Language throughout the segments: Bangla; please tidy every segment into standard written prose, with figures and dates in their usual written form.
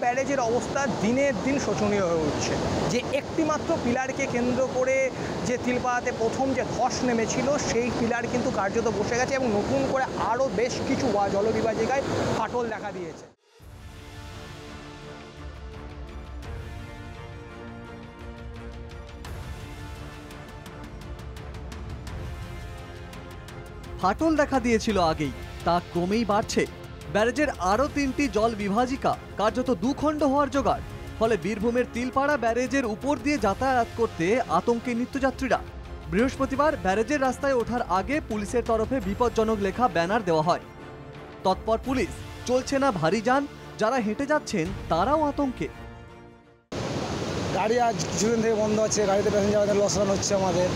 ব্যারেজের অবস্থা দিনের দিন শোচনীয় হয়ে উঠছে। যে একটিমাত্র পিলারকে কেন্দ্র করে যে তিলপাড়াতে প্রথম যে ধস নেমেছিল সেই পিলার কিন্তু কার্যত বসে গেছে এবং নতুন করে আরও বেশ কিছু জলবিভাজিকায় ফাটল দেখা দিয়েছে। ফাটল দেখা দিয়েছিল আগেই, তা ক্রমেই বাড়ছে। ব্যারেজের আরও 3টি জল বিভাজিকা কার্যত দুখণ্ড হওয়ার জোগাড়। ফলে বীরভূমের তিলপাড়া ব্যারেজের উপর দিয়ে যাতায়াত করতে আতঙ্কে নিত্যযাত্রীরা। বৃহস্পতিবার ব্যারেজের রাস্তায় ওঠার আগে পুলিশের তরফে বিপজ্জনক লেখা ব্যানার দেওয়া হয়। তৎপর পুলিশ, চলছে না ভারী যান, যারা হেঁটে যাচ্ছেন তারাও আতঙ্কে। গাড়ি আজ কিছুদিন থেকে বন্ধ আছে, গাড়িতে প্যাসেঞ্জারদের লসরান হচ্ছে আমাদের।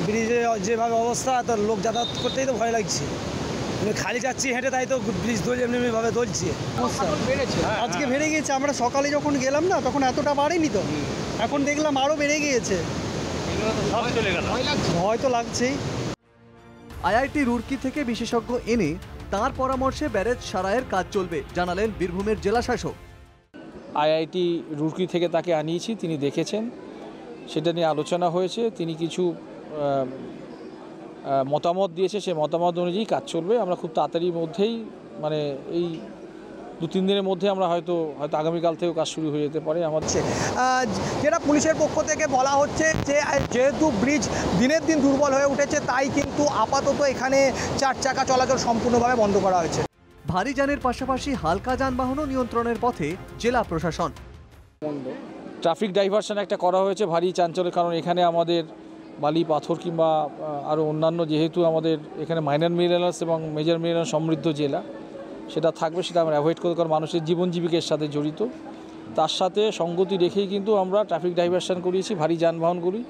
ব্রিজে যেভাবে অবস্থা, তো লোক যাতায়াত করতেই তো ভয় লাগছে। খালি যাচ্ছি হেঁটে, তাই তো ব্রিজ দোল এমনিভাবে দলছে। আজকে বেড়ে গিয়েছে, আমরা সকালে যখন গেলাম না তখন এতটা বাড়েনি, তো এখন দেখলাম আরও বেড়ে গিয়েছে। ভয় তো লাগছেই। আইআইটি রুড়কি থেকে বিশেষজ্ঞ এনে তাঁর পরামর্শে ব্যারেজ সারাইয়ের কাজ চলবে, জানালেন বীরভূমের জেলা শাসক। আইআইটি রুড়কি থেকে তাকে আনিয়েছি, তিনি দেখেছেন, সেটা নিয়ে আলোচনা হয়েছে, তিনি কিছু মতামত দিয়েছে, সেই মতামত অনুযায়ী কাজ চলবে। আমরা খুব তাড়াতাড়ির মধ্যেই, মানে এই 2-3 দিনের মধ্যে আমরা হয়তো আগামীকাল থেকেও কাজ শুরু হয়ে যেতে পারে আমাদের। যেটা পুলিশের পক্ষ থেকে বলা হচ্ছে যে যেহেতু ব্রিজ দিনের দিন দুর্বল হয়ে উঠেছে, তাই কিন্তু আপাতত এখানে 4 চাকা চলাচল সম্পূর্ণভাবে বন্ধ করা হয়েছে। ভারী যানের পাশাপাশি হালকা যানবাহনও নিয়ন্ত্রণের পথে জেলা প্রশাসন। ট্রাফিক ডাইভারশন একটা করা হয়েছে ভারী চাঞ্চল্যের কারণ এখানে আমাদের বালি পাথর কিংবা আরও অন্যান্য, যেহেতু আমাদের এখানে মাইনর মিনারেলস এবং মেজর মিনারেল সমৃদ্ধ জেলা, সেটা থাকবে, সেটা আমরা অ্যাভয়েড করতে, কারণ মানুষের জীবন জীবিকার সাথে জড়িত। তার সাথে সঙ্গতি রেখেই কিন্তু আমরা ট্রাফিক ডাইভারশন করিয়েছি ভারী যানবাহনগুলি।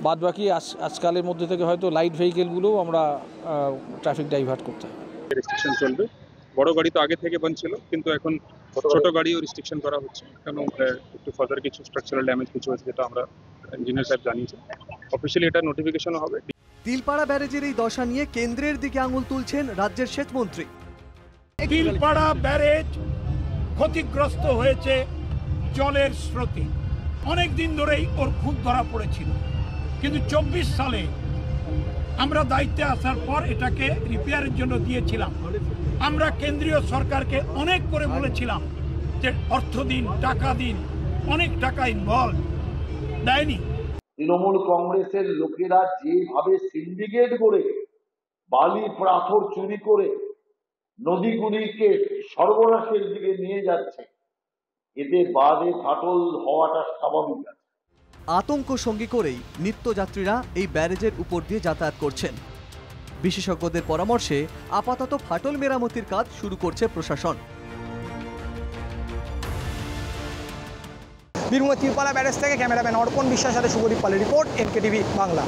বাদবাকি আজকালের মধ্যে থেকে হয়তো লাইট ভেহিকেলগুলোও আমরা ট্রাফিক ডাইভার্ট করতে হবে। রেস্ট্রিকশন চলবে। বড় গাড়ি তো আগে থেকে বন্ধ ছিল, কিন্তু এখন ছোট গাড়িও রেস্ট্রিকশন করা হচ্ছে, কারণ একটু ফার্দার কিছু স্ট্রাকচারাল ড্যামেজ কিছু হয়েছে, যেটা আমরা ইঞ্জিনিয়ার সাহেব জানিয়েছেন। অফিসিয়ালি এটা নোটিফিকেশনও হবে। তিলপাড়া ব্যারেজের এই দশা নিয়ে কেন্দ্রের দিকে আঙুল তুলছেন রাজ্যের সেচ মন্ত্রী। তিলপাড়া ব্যারেজ ক্ষতিগ্রস্ত হয়েছে জলের স্রোতে, অনেক দিন ধরেই ওর খুঁত ধরা পড়েছিল, কিন্তু 24 সালে আমরা দায়িত্বে আসার পর এটাকে রিপেয়ারের জন্য দিয়েছিলাম। আমরা কেন্দ্রীয় সরকারকে অনেক করে বলেছিলাম যে অর্থ দিন, টাকা দিন, অনেক টাকা ইনভলভ, দেয়নি। তৃণমূল কংগ্রেসের লোকেরা যেভাবে সিন্ডিকেট করে বালি পাথর চুরি করে নদীগুলিকে সর্বনাশের দিকে নিয়ে যাচ্ছে, এতে বাদে ফাটল হওয়াটা স্বাভাবিক আছে। আতঙ্ক সঙ্গী করেই নিত্যযাত্রীরা এই ব্যারেজের উপর দিয়ে যাতায়াত করছেন। বিশেষজ্ঞদের পরামর্শে আপাতত ফাটল মেরামতির কাজ শুরু করছে প্রশাসন। বীরভূমের তিলপাড়া ব্যারেজ থেকে ক্যামেরাম্যান অর্পণ বিশ্বাসের সাথে শুভদীপ পালের রিপোর্ট, এনকেটিভি বাংলা।